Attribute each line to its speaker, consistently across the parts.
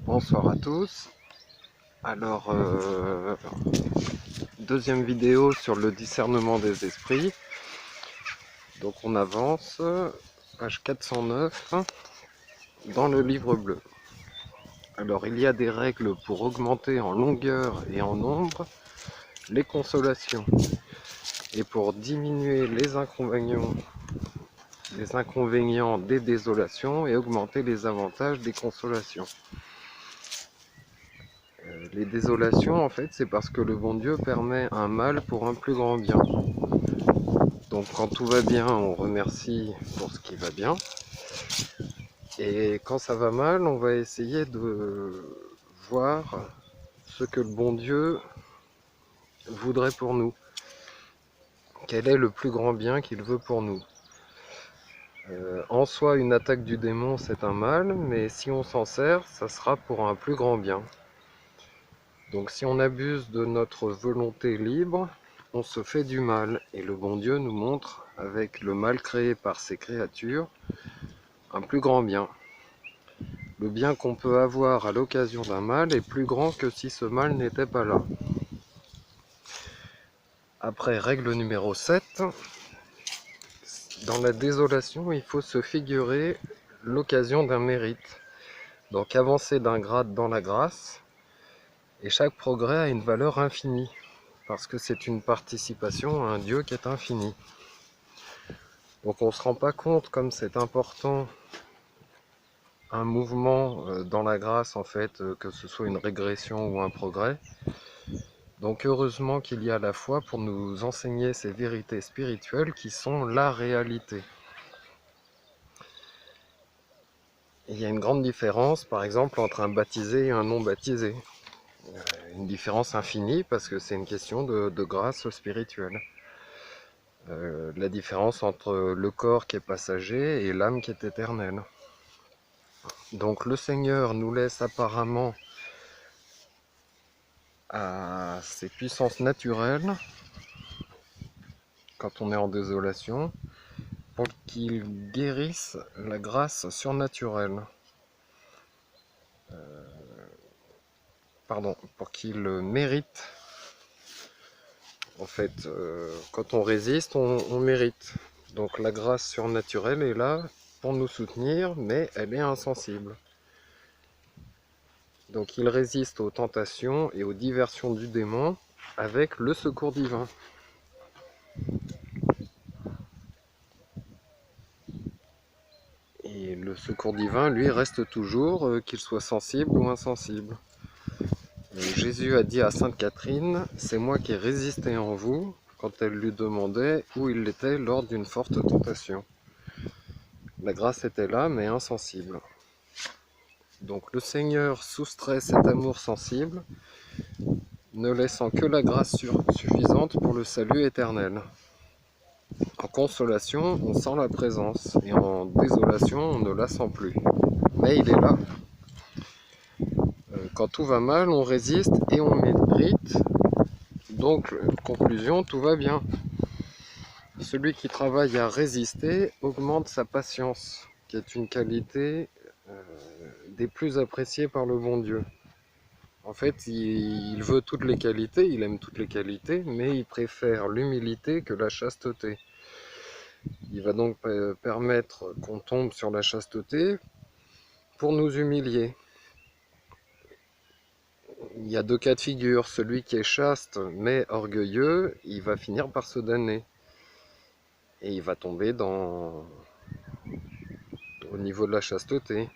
Speaker 1: Bonsoir à tous. Alors, deuxième vidéo sur le discernement des esprits. Donc on avance, page 409, dans le livre bleu. Alors il y a des règles pour augmenter en longueur et en nombre les consolations et pour diminuer les inconvénients des désolations et augmenter les avantages des consolations. Les désolations, en fait, c'est parce que le bon Dieu permet un mal pour un plus grand bien. Donc quand tout va bien, on remercie pour ce qui va bien. Et quand ça va mal, on va essayer de voir ce que le bon Dieu voudrait pour nous. Quel est le plus grand bien qu'il veut pour nous. En soi, une attaque du démon, c'est un mal, mais si on s'en sert, ça sera pour un plus grand bien. Donc si on abuse de notre volonté libre, on se fait du mal. Et le bon Dieu nous montre, avec le mal créé par ses créatures, un plus grand bien. Le bien qu'on peut avoir à l'occasion d'un mal est plus grand que si ce mal n'était pas là. Après, règle numéro 7, dans la désolation, il faut se figurer l'occasion d'un mérite. Donc avancer d'un grade dans la grâce, et chaque progrès a une valeur infinie, parce que c'est une participation à un Dieu qui est infini. Donc on ne se rend pas compte comme c'est important un mouvement dans la grâce, en fait, que ce soit une régression ou un progrès. Donc heureusement qu'il y a la foi pour nous enseigner ces vérités spirituelles qui sont la réalité. Il y a une grande différence, par exemple, entre un baptisé et un non baptisé. Une différence infinie parce que c'est une question de grâce spirituelle. La différence entre le corps qui est passager et l'âme qui est éternelle. Donc le Seigneur nous laisse apparemment à ses puissances naturelles, quand on est en désolation, pour qu'il guérisse la grâce surnaturelle. Pour qu'il mérite. En fait, quand on résiste, on mérite. Donc la grâce surnaturelle est là pour nous soutenir, mais elle est insensible. Donc il résiste aux tentations et aux diversions du démon avec le secours divin. Et le secours divin, lui, reste toujours, qu'il soit sensible ou insensible. Jésus a dit à Sainte Catherine, « C'est moi qui ai résisté en vous » quand elle lui demandait où il était lors d'une forte tentation. La grâce était là, mais insensible. Donc le Seigneur soustrait cet amour sensible, ne laissant que la grâce suffisante pour le salut éternel. En consolation, on sent la présence, et en désolation, on ne la sent plus. Mais il est là. Quand tout va mal, on résiste et on mérite. Donc, conclusion, tout va bien. Celui qui travaille à résister augmente sa patience, qui est une qualité des plus appréciées par le bon Dieu. En fait, il veut toutes les qualités, il aime toutes les qualités, mais il préfère l'humilité que la chasteté. Il va donc permettre qu'on tombe sur la chasteté pour nous humilier. Il y a deux cas de figure. Celui qui est chaste mais orgueilleux, il va finir par se damner. Et il va tomber au niveau de la chasteté.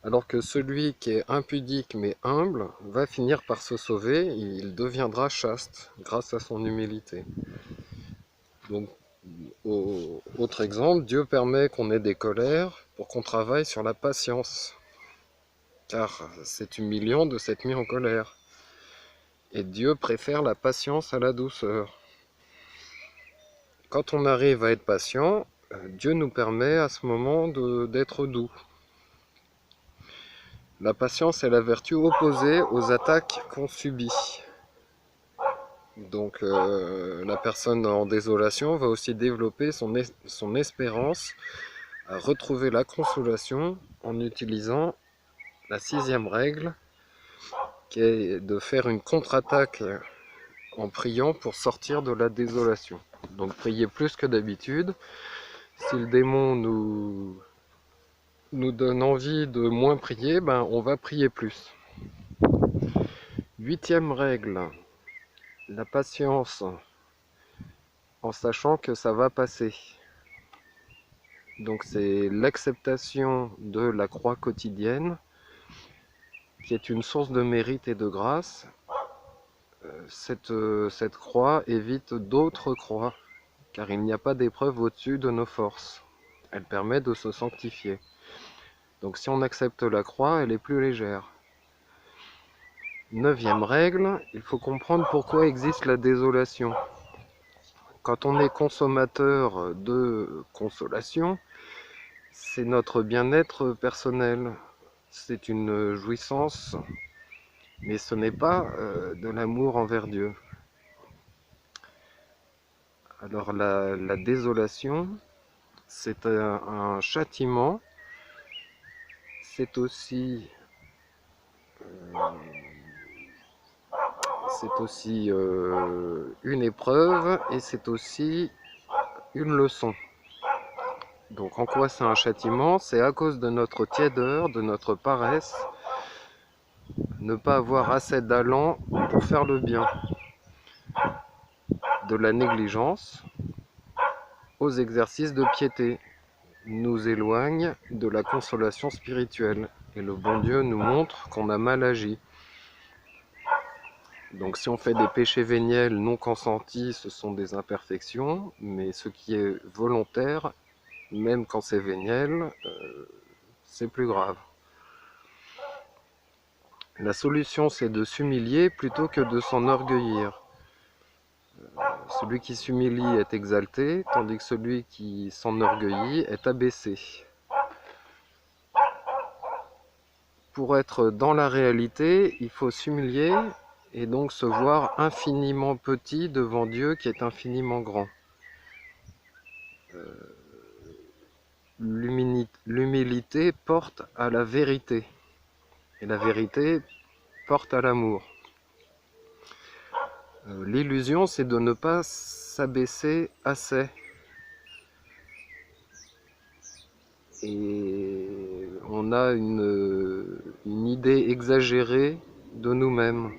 Speaker 1: Alors que celui qui est impudique mais humble va finir par se sauver, il deviendra chaste grâce à son humilité. Donc, autre exemple, Dieu permet qu'on ait des colères pour qu'on travaille sur la patience. Car c'est humiliant de s'être mis en colère. Et Dieu préfère la patience à la douceur. Quand on arrive à être patient, Dieu nous permet à ce moment d'être doux. La patience est la vertu opposée aux attaques qu'on subit. Donc la personne en désolation va aussi développer son espérance à retrouver la consolation en utilisant la 6e règle, qui est de faire une contre-attaque en priant pour sortir de la désolation. Donc prier plus que d'habitude. Si le démon nous donne envie de moins prier, ben on va prier plus. 8e règle, la patience, en sachant que ça va passer. Donc c'est l'acceptation de la croix quotidienne, qui est une source de mérite et de grâce. Cette croix évite d'autres croix, car il n'y a pas d'épreuve au-dessus de nos forces. Elle permet de se sanctifier. Donc si on accepte la croix, elle est plus légère. 9e règle, il faut comprendre pourquoi existe la désolation. Quand on est consommateur de consolation, c'est notre bien-être personnel. C'est une jouissance, mais ce n'est pas de l'amour envers Dieu. Alors la désolation, c'est un châtiment, c'est aussi une épreuve et c'est aussi une leçon. Donc en quoi c'est un châtiment? C'est à cause de notre tiédeur, de notre paresse, ne pas avoir assez d'allant pour faire le bien, de la négligence aux exercices de piété, nous éloigne de la consolation spirituelle. Et le bon Dieu nous montre qu'on a mal agi. Donc si on fait des péchés véniels non consentis, ce sont des imperfections, mais ce qui est volontaire, même quand c'est véniel, c'est plus grave. La solution, c'est de s'humilier plutôt que de s'enorgueillir. Celui qui s'humilie est exalté, tandis que celui qui s'enorgueillit est abaissé. Pour être dans la réalité, il faut s'humilier et donc se voir infiniment petit devant Dieu qui est infiniment grand. L'humilité porte à la vérité et la vérité porte à l'amour. L'illusion, c'est de ne pas s'abaisser assez. Et on a une idée exagérée de nous-mêmes.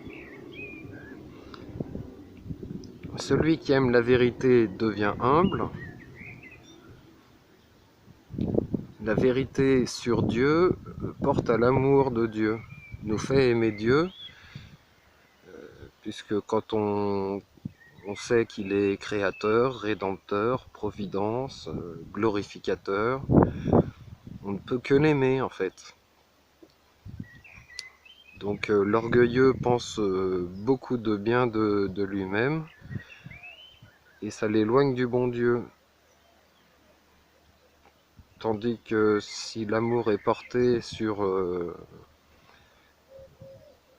Speaker 1: Celui qui aime la vérité devient humble. La vérité sur Dieu porte à l'amour de Dieu, nous fait aimer Dieu, puisque quand on sait qu'il est créateur, rédempteur, providence, glorificateur, on ne peut que l'aimer en fait. Donc l'orgueilleux pense beaucoup de bien de lui-même et ça l'éloigne du bon Dieu. Tandis que si l'amour est porté sur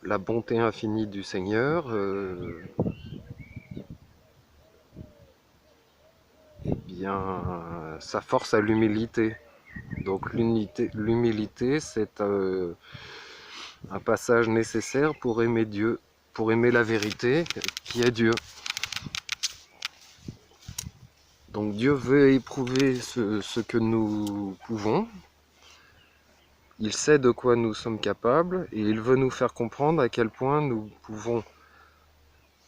Speaker 1: la bonté infinie du Seigneur, eh bien ça force à l'humilité. Donc l'humilité, c'est un passage nécessaire pour aimer Dieu, pour aimer la vérité qui est Dieu. Donc Dieu veut éprouver ce que nous pouvons. Il sait de quoi nous sommes capables et il veut nous faire comprendre à quel point nous pouvons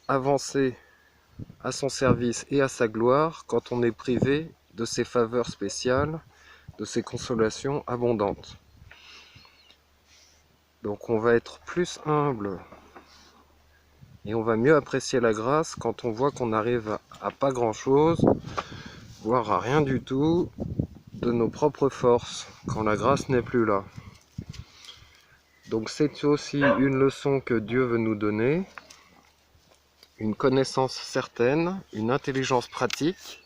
Speaker 1: avancer à son service et à sa gloire quand on est privé de ses faveurs spéciales, de ses consolations abondantes. Donc on va être plus humble et on va mieux apprécier la grâce quand on voit qu'on arrive à pas grand chose, voire à rien du tout, de nos propres forces, quand la grâce n'est plus là. Donc c'est aussi une leçon que Dieu veut nous donner, une connaissance certaine, une intelligence pratique,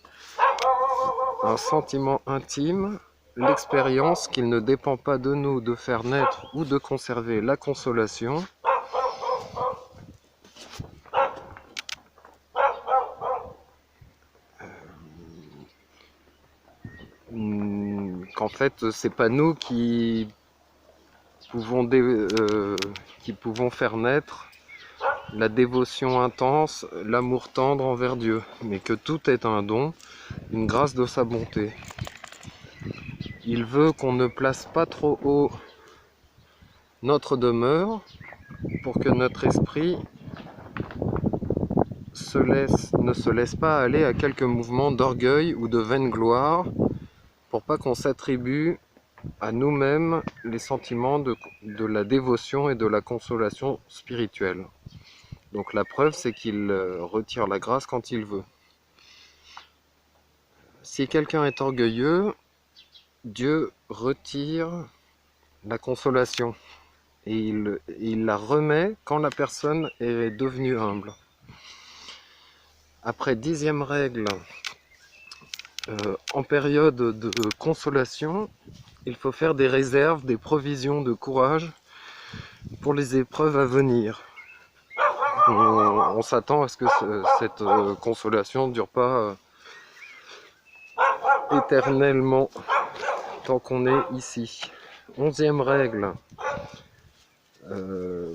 Speaker 1: un sentiment intime, l'expérience qu'il ne dépend pas de nous de faire naître ou de conserver la consolation, qu'en fait c'est pas nous qui qui pouvons faire naître la dévotion intense, l'amour tendre envers Dieu, mais que tout est un don, une grâce de sa bonté. Il veut qu'on ne place pas trop haut notre demeure pour que notre esprit ne se laisse pas aller à quelques mouvements d'orgueil ou de vaine gloire, pour pas qu'on s'attribue à nous-mêmes les sentiments de la dévotion et de la consolation spirituelle. Donc la preuve, c'est qu'il retire la grâce quand il veut. Si quelqu'un est orgueilleux, Dieu retire la consolation et il la remet quand la personne est devenue humble. Après 10e règle, en période de consolation, il faut faire des réserves, des provisions de courage pour les épreuves à venir. On s'attend à ce que cette consolation ne dure pas éternellement tant qu'on est ici. 11e règle,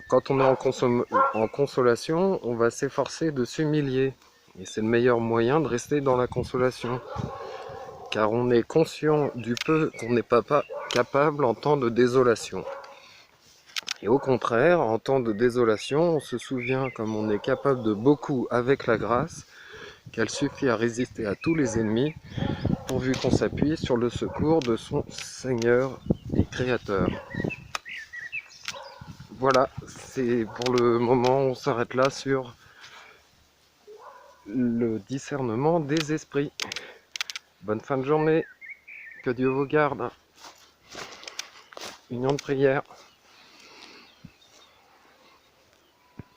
Speaker 1: quand on est en consolation, on va s'efforcer de s'humilier. Et c'est le meilleur moyen de rester dans la consolation. Car on est conscient du peu qu'on n'est pas capable en temps de désolation. Et au contraire, en temps de désolation, on se souvient comme on est capable de beaucoup avec la grâce, qu'elle suffit à résister à tous les ennemis, pourvu qu'on s'appuie sur le secours de son Seigneur et Créateur. Voilà, c'est pour le moment, on s'arrête là sur le discernement des esprits. Bonne fin de journée, que Dieu vous garde. Union de prière.